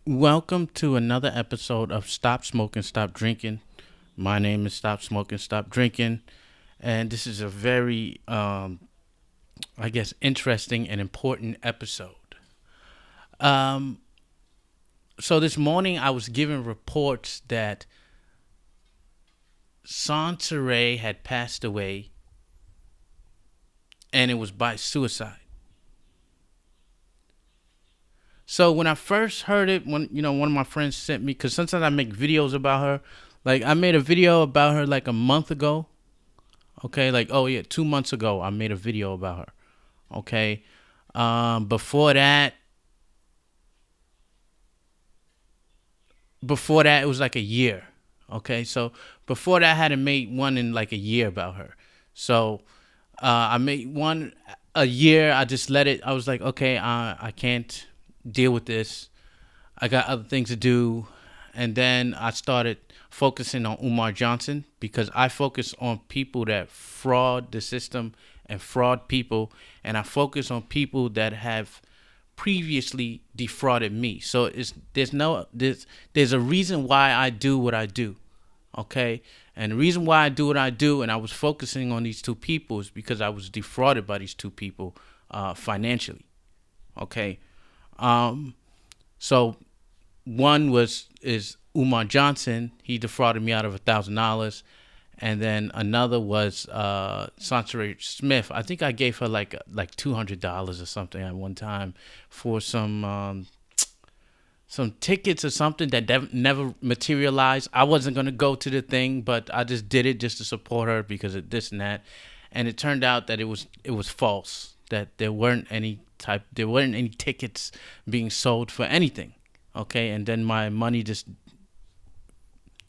Welcome to another episode of Stop Smoking, Stop Drinking. My name is Stop Smoking, Stop Drinking, and this is a very, interesting and important episode. Um, so this morning I was given reports that Soncerae had passed away, and it was by suicide. So when I first heard it, when one of my friends sent me, because sometimes I make videos about her. Like I made a video about her like a month ago. Okay, like oh yeah, 2 months ago I made a video about her. Okay, before that, it was like a year. Okay, so before that I hadn't made one in like a year about her. So I made one a year. I just let it. I was like, okay, I can't deal with this. I got other things to do. And then I started focusing on Umar Johnson because I focus on people that fraud the system and fraud people. And I focus on people that have previously defrauded me. So there's a reason why I do what I do. Okay. And the reason why I do what I do, and I was focusing on these two people, is because I was defrauded by these two people financially. Okay. Um, so one is Umar Johnson. He defrauded me out of $1,000, and then another was Soncerae Smith. I think I gave her like $200 or something at one time for some tickets or something that never materialized. I wasn't gonna go to the thing, but I just did it just to support her because of this and that. And it turned out that it was false. That there weren't any tickets being sold for anything. Okay, and then my money just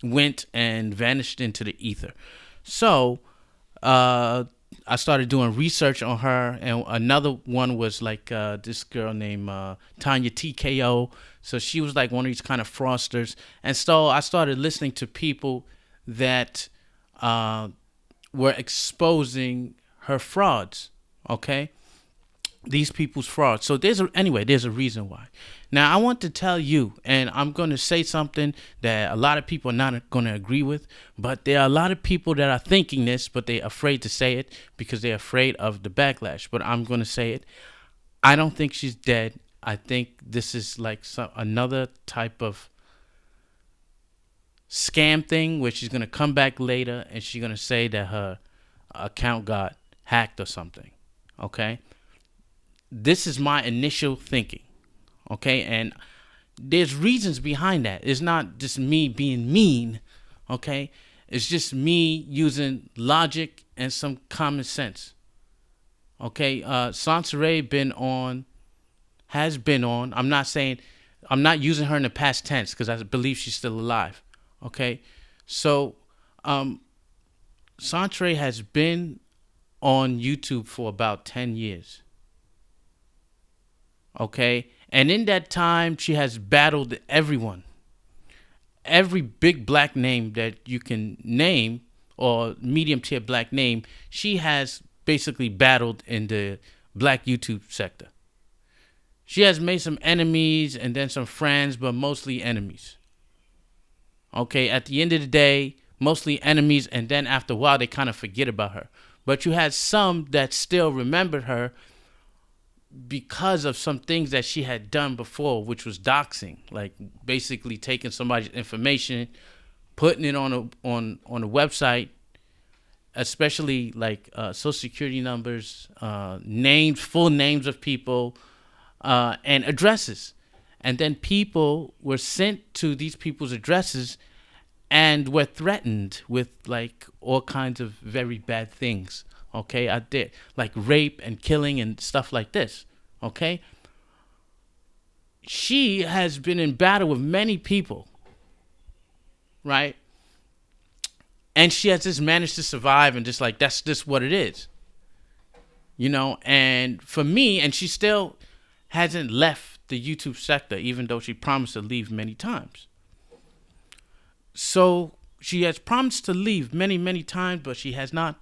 went and vanished into the ether. So uh, I started doing research on her, and another one was like this girl named Tanya TKO. So she was like one of these kind of fraudsters, and so I started listening to people that uh, were exposing her frauds. Okay, these people's fraud. So there's a reason why. Now I want to tell you, and I'm going to say something that a lot of people are not going to agree with, but there are a lot of people that are thinking this, but they're afraid to say it because they're afraid of the backlash. But I'm going to say it. I don't think she's dead. I think this is like another type of scam thing where she's going to come back later and she's going to say that her account got hacked or something. Okay? This is my initial thinking. Okay, and there's reasons behind that. It's not just me being mean. Okay, it's just me using logic and some common sense. Okay, Soncerae has been on. I'm not using her in the past tense because I believe she's still alive. Okay, so Soncerae has been on YouTube for about 10 years. Okay, and in that time she has battled everyone, every big black name that you can name or medium tier black name. She has basically battled in the black YouTube sector. She has made some enemies and then some friends, but mostly enemies. Okay, at the end of the day, mostly enemies, and then after a while they kind of forget about her. But you had some that still remembered her because of some things that she had done before, which was doxing, like basically taking somebody's information, putting it on a website, especially like social security numbers, names, full names of people, and addresses. And then people were sent to these people's addresses and were threatened with like all kinds of very bad things. Okay, I did like rape and killing and stuff like this. Okay, she has been in battle with many people, right? And she has just managed to survive and just like that's just what it is, you know. And for me, and she still hasn't left the YouTube sector, even though she promised to leave many times. So she has promised to leave many, many times, but she has not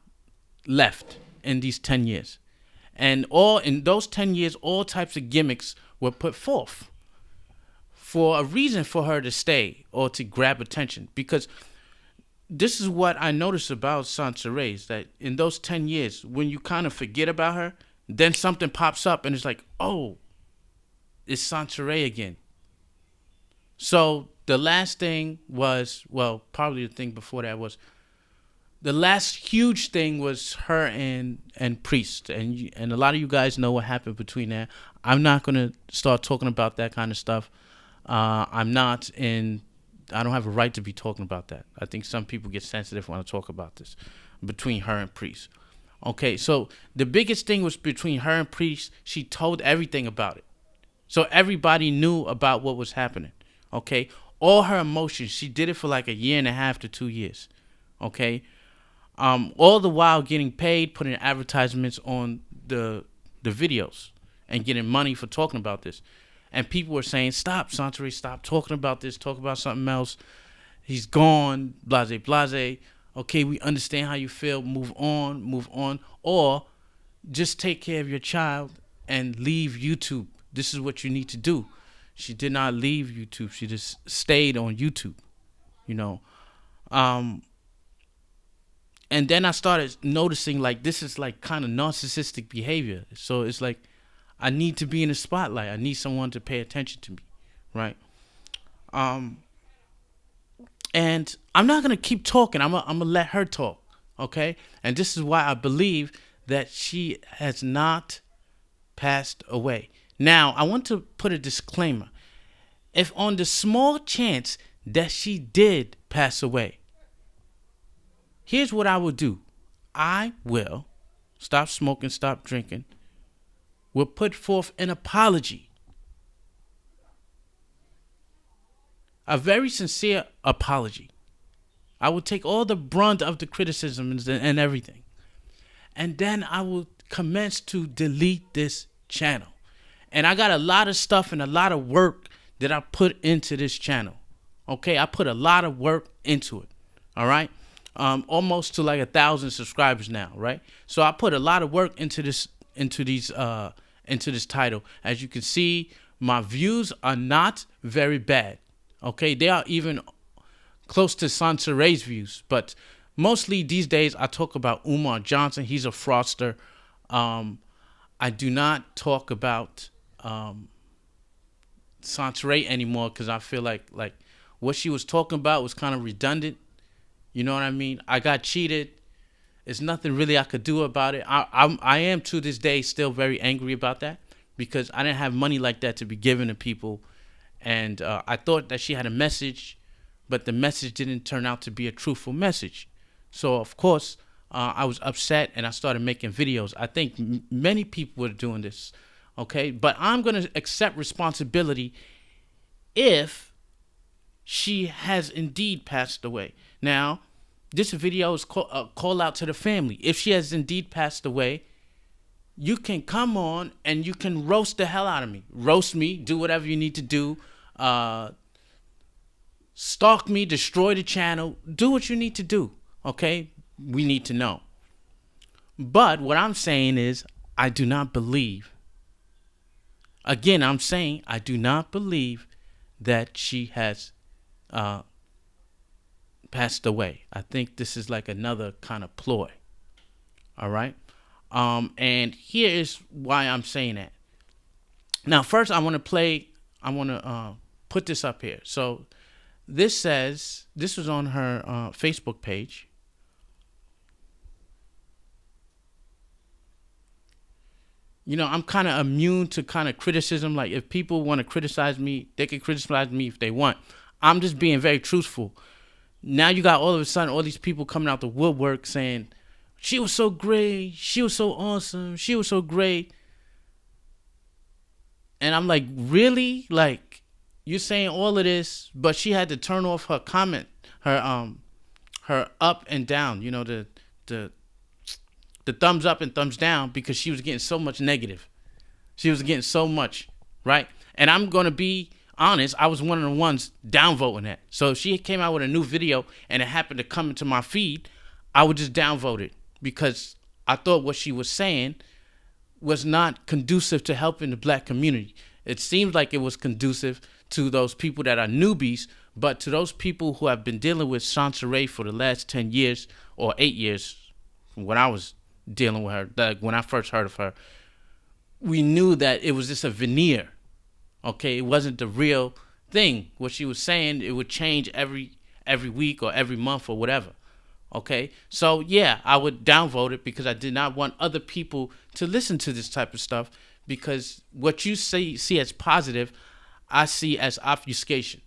left in these 10 years. And all in those 10 years, all types of gimmicks were put forth for a reason for her to stay or to grab attention. Because this is what I noticed about Soncerae, is that in those 10 years, when you kind of forget about her, then something pops up and it's like, oh, it's Soncerae again. So the last thing was, well, probably the thing before that was, the last huge thing was her and Priest, and a lot of you guys know what happened between that. I'm not gonna start talking about that kind of stuff. I'm not in. I don't have a right to be talking about that. I think some people get sensitive when I talk about this between her and Priest. Okay, so the biggest thing was between her and Priest. She told everything about it, so everybody knew about what was happening. Okay, all her emotions. She did it for like a year and a half to 2 years. Okay, all the while getting paid, putting advertisements on the videos, and getting money for talking about this. And people were saying, "Stop, Soncerae, stop talking about this. Talk about something else. He's gone. Blase, blase. Okay, we understand how you feel. Move on, or just take care of your child and leave YouTube. This is what you need to do." She did not leave YouTube. She just stayed on YouTube. You know. And then I started noticing like this is like kind of narcissistic behavior. So it's like I need to be in the spotlight. I need someone to pay attention to me, right? And I'm not gonna keep talking. I'm gonna let her talk, okay? And this is why I believe that she has not passed away. Now I want to put a disclaimer. If on the small chance that she did pass away, here's what I will do. I will stop smoking, stop drinking, will put forth an apology. A very sincere apology. I will take all the brunt of the criticism and everything. And then I will commence to delete this channel. And I got a lot of stuff and a lot of work that I put into this channel. Okay, I put a lot of work into it. All right. Almost to like 1,000 subscribers now, right? So I put a lot of work into this title. As you can see, my views are not very bad. Okay, they are even close to Soncerae's views, but mostly these days I talk about Umar Johnson. He's a fraudster. I do not talk about Soncerae anymore because I feel like what she was talking about was kind of redundant. You know what I mean? I got cheated. There's nothing really I could do about it. I am to this day still very angry about that because I didn't have money like that to be given to people. And I thought that she had a message, but the message didn't turn out to be a truthful message. So, of course, I was upset and I started making videos. I think many people were doing this, okay? But I'm going to accept responsibility if she has indeed passed away. Now, this video is a call out to the family. If she has indeed passed away, you can come on and you can roast the hell out of me. Roast me, do whatever you need to do. Stalk me, destroy the channel. Do what you need to do, okay? We need to know. But what I'm saying is I do not believe. Again, I'm saying I do not believe that she has passed away. I think this is like another kind of ploy. All right. And here is why I'm saying that. Now, first, I want to put this up here. So this says, this was on her Facebook page. You know, I'm kind of immune to kind of criticism. Like if people want to criticize me, they can criticize me if they want. I'm just being very truthful. Now you got all of a sudden all these people coming out the woodwork saying, she was so great, she was so awesome, she was so great. And I'm like, really? Like, you're saying all of this, but she had to turn off her comment, her up and down, you know, the thumbs up and thumbs down because she was getting so much negative. She was getting so much, right? And I'm going to be honest, I was one of the ones downvoting that. So if she came out with a new video and it happened to come into my feed, I would just downvote it because I thought what she was saying was not conducive to helping the black community. It seemed like it was conducive to those people that are newbies, but to those people who have been dealing with Soncerae for the last 10 years or 8 years, when I was dealing with her, like when I first heard of her, we knew that it was just a veneer. Okay, it wasn't the real thing. What she was saying, it would change every week or every month or whatever. Okay, so yeah, I would downvote it because I did not want other people to listen to this type of stuff, because what you see as positive, I see as obfuscation.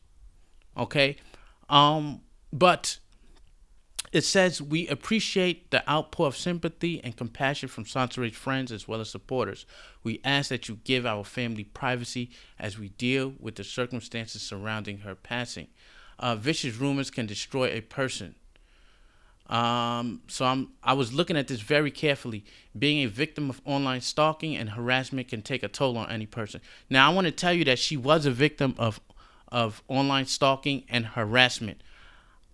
Okay, but it says we appreciate the outpour of sympathy and compassion from Soncerae's friends as well as supporters. We ask that you give our family privacy as we deal with the circumstances surrounding her passing. Vicious rumors can destroy a person. I was looking at this very carefully. Being a victim of online stalking and harassment can take a toll on any person. Now, I want to tell you that she was a victim of online stalking and harassment.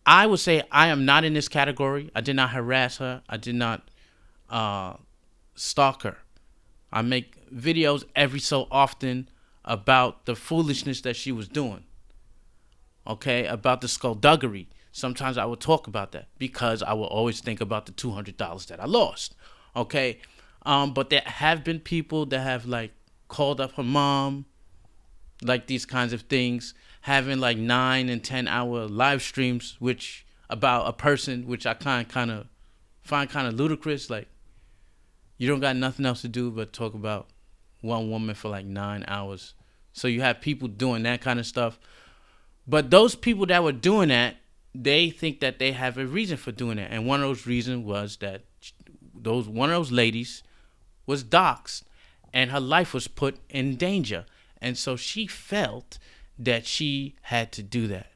I would say I am not in this category. I did not harass her. I did not stalk her. I make videos every so often about the foolishness that she was doing. Okay, about the skullduggery. Sometimes I would talk about that because I will always think about the $200 that I lost. Okay, but there have been people that have like called up her mom, like these kinds of things, having like 9 and 10 hour live streams, which about a person, which I kind of find kind of ludicrous. Like, you don't got nothing else to do but talk about one woman for like 9 hours. So you have people doing that kind of stuff. But those people that were doing that, they think that they have a reason for doing it. And one of those reasons was that one of those ladies was doxxed and her life was put in danger. And so she felt that she had to do that.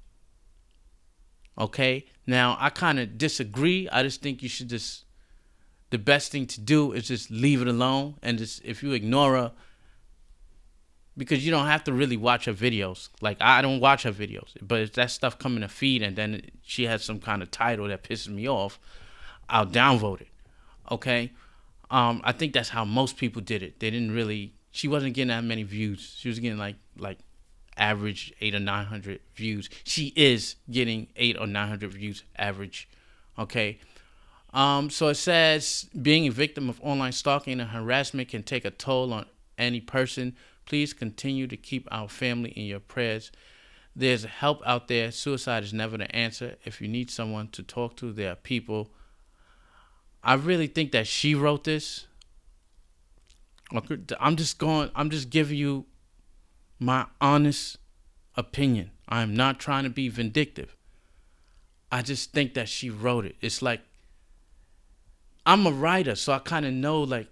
Okay? Now, I kind of disagree. I just think the best thing to do is just leave it alone. And just, if you ignore her, because you don't have to really watch her videos. Like, I don't watch her videos. But if that stuff come in a feed and then she has some kind of title that pisses me off, I'll downvote it. Okay? I think that's how most people did it. They didn't really... She wasn't getting that many views. She was getting like average 800 or 900 views. She is getting 800 or 900 views average. Okay? So it says, being a victim of online stalking and harassment can take a toll on any person. Please continue to keep our family in your prayers. There's help out there. Suicide is never the answer. If you need someone to talk to, there are people. I really think that she wrote this. I'm just giving you my honest opinion. I'm not trying to be vindictive. I just think that she wrote it. It's like, I'm a writer, so I kind of know like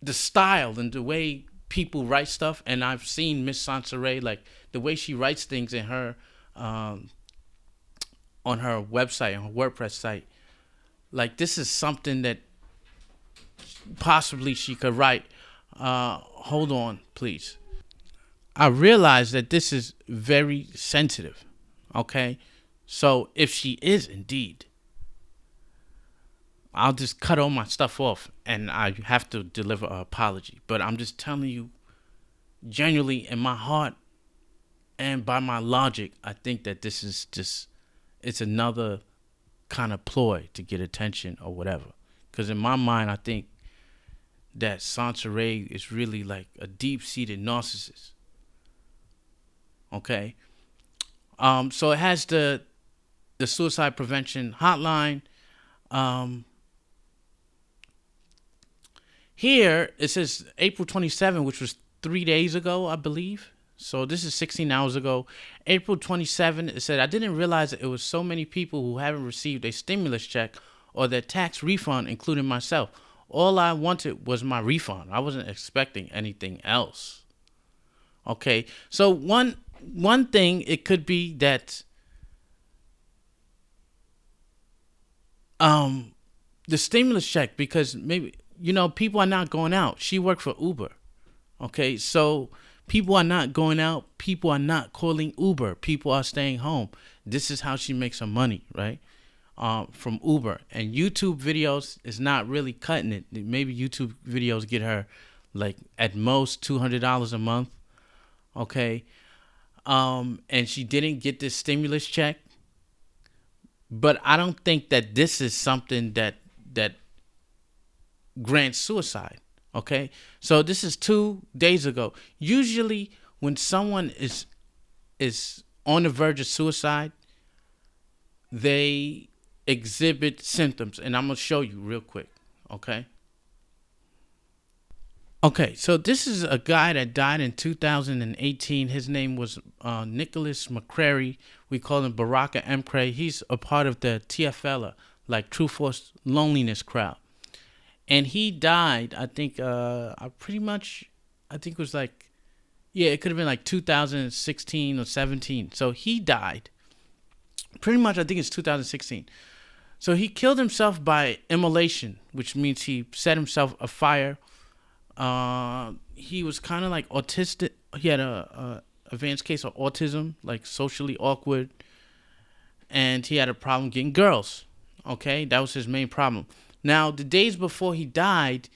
the style and the way people write stuff. And I've seen Miss Soncerae, like the way she writes things in her on her website, on her WordPress site. Like, this is something that possibly she could write. Hold on, please. I realize that this is very sensitive. Okay? So if she is indeed, I'll just cut all my stuff off and I have to deliver an apology. But I'm just telling you, genuinely in my heart and by my logic, I think that this is just, it's another kind of ploy to get attention or whatever. Because in my mind, I think that Soncerae is really like a deep-seated narcissist. Okay? So it has the suicide prevention hotline. Here, it says April 27, which was 3 days ago, I believe. So this is 16 hours ago. April 27, it said, I didn't realize that it was so many people who haven't received a stimulus check or their tax refund, including myself. All I wanted was my refund. I wasn't expecting anything else. Okay, so one thing, it could be that the stimulus check, because maybe, people are not going out. She worked for Uber. Okay, so people are not going out. People are not calling Uber. People are staying home. This is how she makes her money, right? From Uber. And YouTube videos is not really cutting it. Maybe YouTube videos get her like at most $200 a month. Okay. And she didn't get this stimulus check. But I don't think that this is something that grants suicide. Okay. So this is 2 days ago. Usually when someone is on the verge of suicide, they exhibit symptoms, and I'm gonna show you real quick. Okay. Okay, so this is a guy that died in 2018. His name was Nicholas McCrary. We call him Baraka McCray. He's a part of the TFL, like True Force Loneliness crowd. And he died, I think, I pretty much, I think it was like, yeah, it could have been like 2016 or 17. So he died. Pretty much, I think it's 2016. So he killed himself by immolation, which means he set himself afire. He was kind of like autistic. He had a advanced case of autism, like socially awkward, and he had a problem getting girls. Okay, that was his main problem. Now, the days before he died,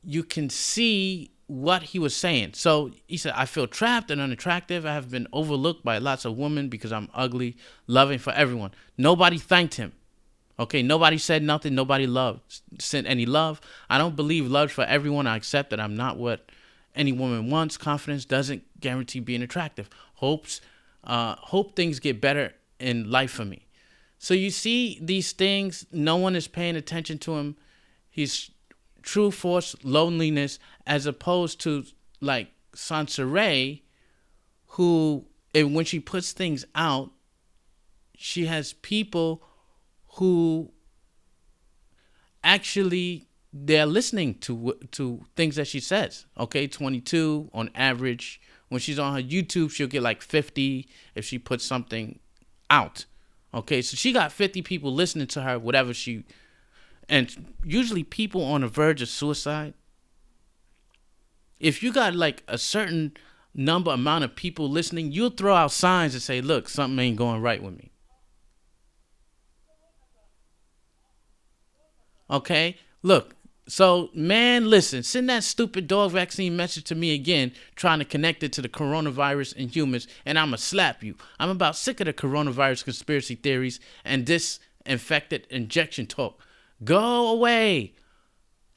you can see what he was saying. So he said, "I feel trapped and unattractive. I have been overlooked by lots of women because I'm ugly, loving for everyone. Nobody thanked him. Okay, nobody said nothing. Nobody sent any love. I don't believe love for everyone. I accept that I'm not what any woman wants. Confidence doesn't guarantee being attractive. Hope things get better in life for me." So you see these things. No one is paying attention to him. He's true force loneliness, as opposed to like Soncerae, who, and when she puts things out, she has people who actually they're listening to things that she says. Okay, 22 on average. When she's on her YouTube, she'll get like 50 if she puts something out. Okay, so she got 50 people listening to her, whatever she. And usually people on the verge of suicide, if you got like a certain amount of people listening, you'll throw out signs and say, "Look, something ain't going right with me." Okay? Look, so man, listen, send that stupid dog vaccine message to me again, trying to connect it to the coronavirus in humans, and I'ma slap you. I'm about sick of the coronavirus conspiracy theories and disinfected injection talk. Go away.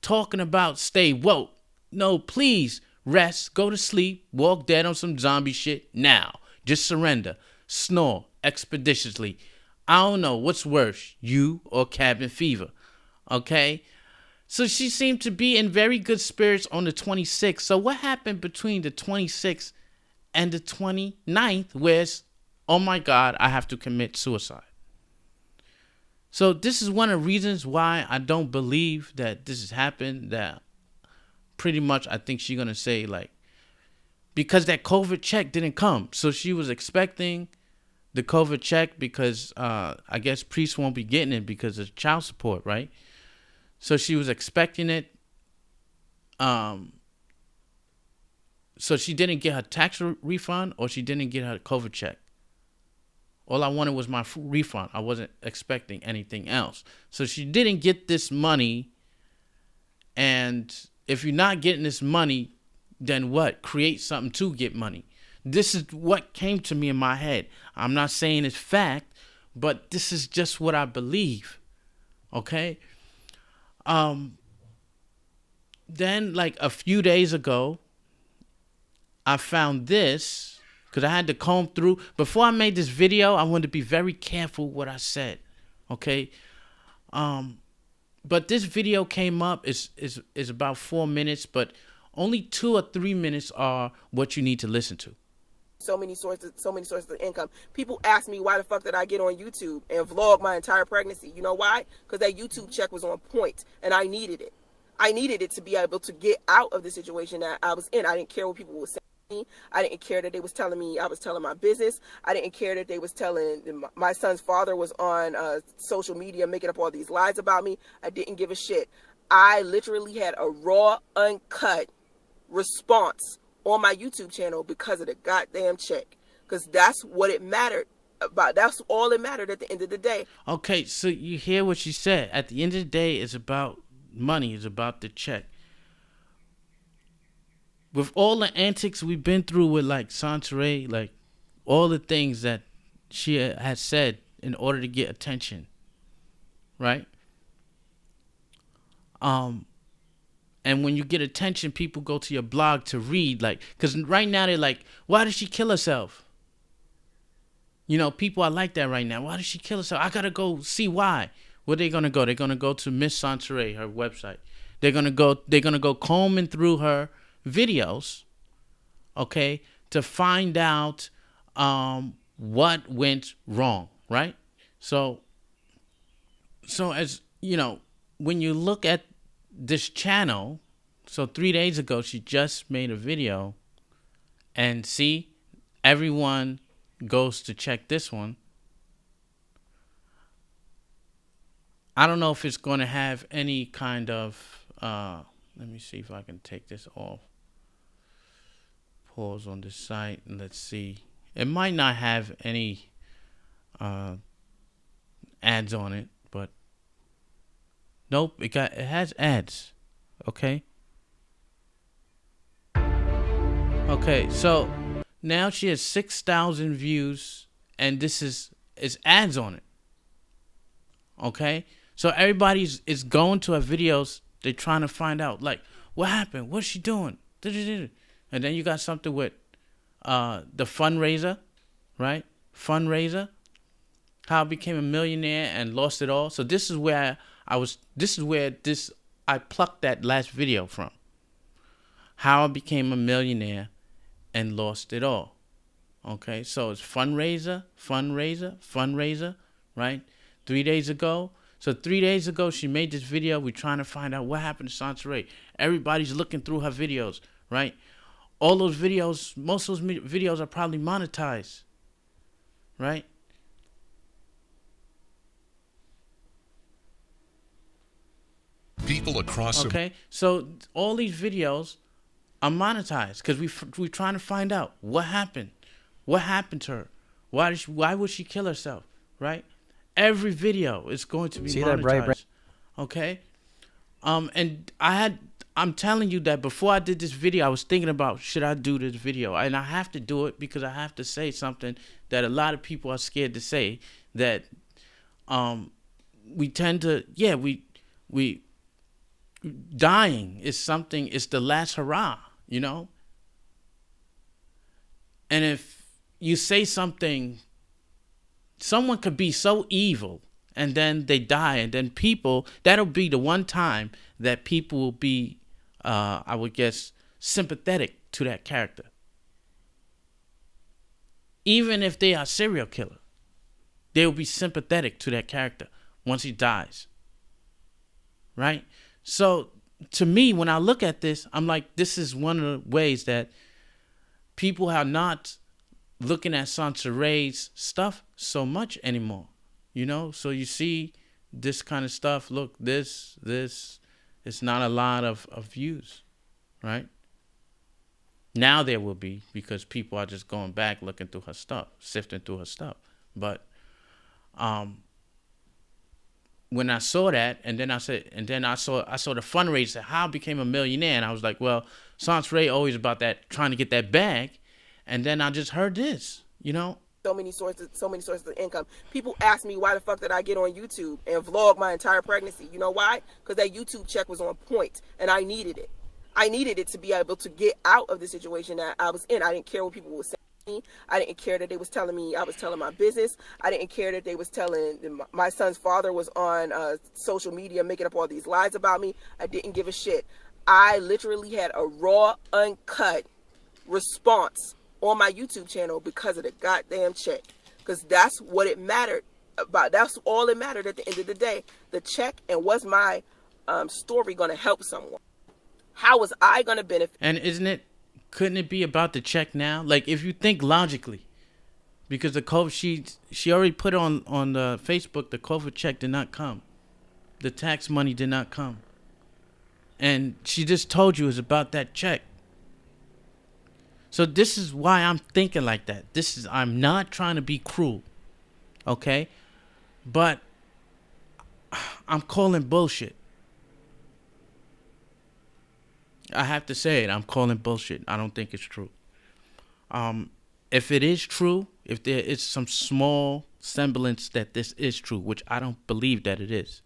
Talking about stay woke. No, please rest, go to sleep, walk dead on some zombie shit now. Just surrender. Snore expeditiously. I don't know what's worse, you or cabin fever. Okay? So she seemed to be in very good spirits on the 26th. So what happened between the 26th and the 29th, where oh my God, I have to commit suicide? So this is one of the reasons why I don't believe that this has happened. That pretty much I think she's going to say, like, because that COVID check didn't come. So she was expecting the COVID check because I guess priests won't be getting it because of child support, right? So she was expecting it. So she didn't get her tax refund, or she didn't get her COVID check. All I wanted was my refund. I wasn't expecting anything else. So she didn't get this money. And if you're not getting this money, then what? Create something to get money. This is what came to me in my head. I'm not saying it's fact, but this is just what I believe. Okay? Then, like a few days ago, I found this because I had to comb through. Before I made this video, I wanted to be very careful what I said. Okay? But this video came up. Is about 4 minutes, but only 2 or 3 minutes are what you need to listen to. So many sources of income. People ask me why the fuck did I get on YouTube and vlog my entire pregnancy. You know why? Because that YouTube check was on point and I needed it. I needed it to be able to get out of the situation that I was in. I didn't care what people were saying. I didn't care that they was telling me I was telling my business. I didn't care that they was telling my son's father was on social media making up all these lies about me. I didn't give a shit. I literally had a raw, uncut response on my YouTube channel because of the goddamn check. Because that's what it mattered about. That's all it mattered at the end of the day. Okay, so you hear what she said. At the end of the day, it's about money. It's about the check. with all the antics we've been through with like Soncerae, like all the things that she has said in order to get attention, right? Um, and when you get attention, people go to your blog to read, like, because right now they're like, why did she kill herself? You know, people are like that right now. Why did she kill herself? I gotta go see why. Where they gonna go? They're gonna go to Miss Soncerae, her website. They're gonna go. They're gonna go combing through her videos, okay, to find out what went wrong, right? So, as you know, when you look at this channel, so 3 days ago she just made a video, and see, everyone goes to check this one. I don't know if it's going to have any kind of. Let me see if I can take this off. Pause on this site and let's see. It might not have any ads on it, but nope, it has ads. Okay. Okay, so now she has 6,000 views, and this is ads on it. Okay, so everybody's is going to her videos. They're trying to find out, like, what happened, what's she doing, and then you got something with the fundraiser, right? Fundraiser, how I became a millionaire and lost it all. So this is where I plucked that last video from. How I became a millionaire and lost it all. Okay, so it's fundraiser, right? 3 days ago. So 3 days ago, she made this video. We're trying to find out what happened to Soncerae. Everybody's looking through her videos, right? All those videos, most of those videos are probably monetized, right? People across. Okay, so all these videos are monetized because we're trying to find out what happened to her. Why would she kill herself, right? Every video is going to be monetized. Okay, and I'm telling you that before I did this video, I was thinking about, should I do this video, and I have to do it because I have to say something that a lot of people are scared to say. That we tend to, we dying is something. It's the last hurrah, you know. And if you say something, someone could be so evil and then they die, and then people, that'll be the one time that people will be, I would guess, sympathetic to that character. Even if they are a serial killer, they will be sympathetic to that character once he dies. Right? So to me, when I look at this, I'm like, this is one of the ways that people are not looking at Soncerae's stuff so much anymore, you know. So you see this kind of stuff. Look, this, it's not a lot of views, right? Now there will be, because people are just going back looking through her stuff, sifting through her stuff. But when I saw that, and then I saw the fundraiser, how I became a millionaire, and I was like, well, Soncerae always about that, trying to get that bag. And then I just heard this, you know. So many sources of income. People ask me why the fuck did I get on YouTube and vlog my entire pregnancy. You know why? Because that YouTube check was on point, and I needed it. I needed it to be able to get out of the situation that I was in. I didn't care what people were saying. I didn't care that they was telling me I was telling my business. I didn't care that they was telling my son's father was on social media making up all these lies about me. I didn't give a shit. I literally had a raw, uncut response on my YouTube channel because of the goddamn check. Because that's what it mattered about. That's all it mattered at the end of the day. The check, and was my story going to help someone? How was I going to benefit? And couldn't it be about the check now? Like, if you think logically, because the COVID, she already put on the Facebook, the COVID check did not come. The tax money did not come. And she just told you it was about that check. So this is why I'm thinking like that. I'm not trying to be cruel, okay? But I'm calling bullshit. I have to say it. I'm calling bullshit. I don't think it's true. If it is true, if there is some small semblance that this is true, which I don't believe that it is,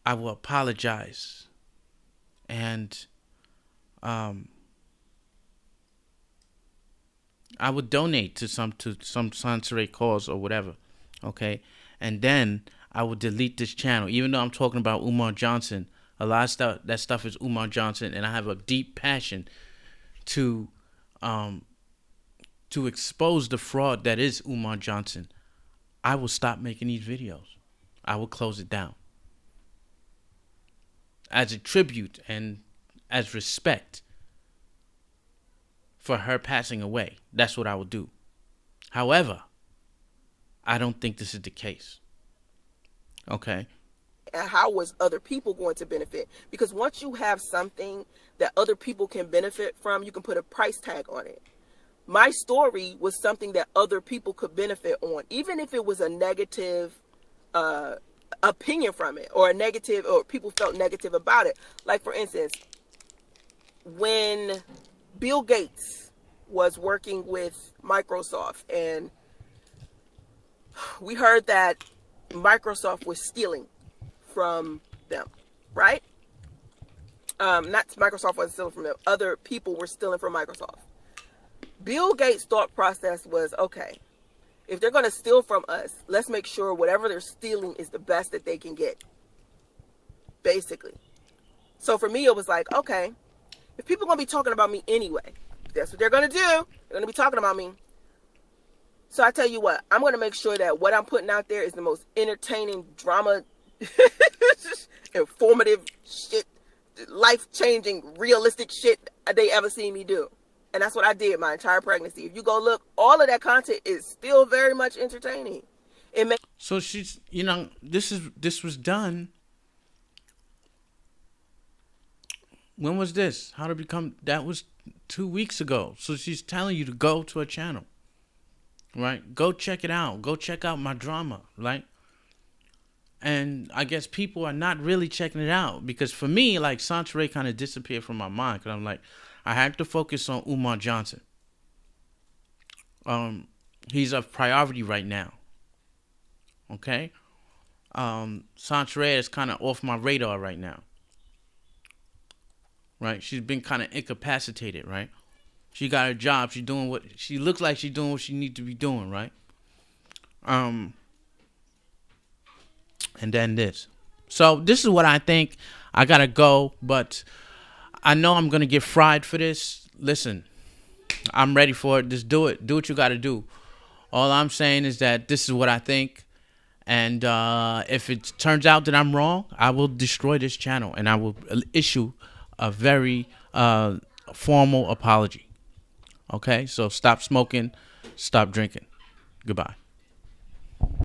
I will apologize and um, I would donate to some Soncerae cause or whatever, okay, and then I would delete this channel, even though I'm talking about Umar Johnson. A lot of stuff that stuff is Umar Johnson, and I have a deep passion to um, to expose the fraud that is Umar Johnson. I will stop making these videos. I will close it down as a tribute and as respect for her passing away. That's what I will do. However, I don't think this is the case. Okay. And how was other people going to benefit? Because once you have something that other people can benefit from, you can put a price tag on it. My story was something that other people could benefit on, even if it was a negative opinion from it, or a negative, or people felt negative about it. Like, for instance, when Bill Gates was working with Microsoft, and we heard that Microsoft was stealing from them, right? Not Microsoft wasn't stealing from them. Other people were stealing from Microsoft. Bill Gates' thought process was, okay, if they're going to steal from us, let's make sure whatever they're stealing is the best that they can get, basically. So for me, it was like, okay, if people are going to be talking about me anyway, that's what they're going to do. They're going to be talking about me. So I tell you what, I'm going to make sure that what I'm putting out there is the most entertaining, drama, informative shit, life-changing, realistic shit they ever seen me do. And that's what I did my entire pregnancy. If you go look, all of that content is still very much entertaining. So she's, this was done. When was this? How to become? That was 2 weeks ago. So she's telling you to go to her channel, right? Go check it out. Go check out my drama, right? And I guess people are not really checking it out, because for me, like, Soncerae kind of disappeared from my mind, because I'm like, I have to focus on Umar Johnson. He's a priority right now. Okay? Soncerae is kind of off my radar right now. Right? She's been kind of incapacitated, right? She got her job. She looks like she's doing what she needs to be doing, right? And then this. So this is what I think. I gotta go, but I know I'm gonna get fried for this. Listen, I'm ready for it. Just do it. Do what you gotta do. All I'm saying is that this is what I think. And if it turns out that I'm wrong, I will destroy this channel, and I will issue a very formal apology. Okay? So stop smoking, stop drinking. Goodbye.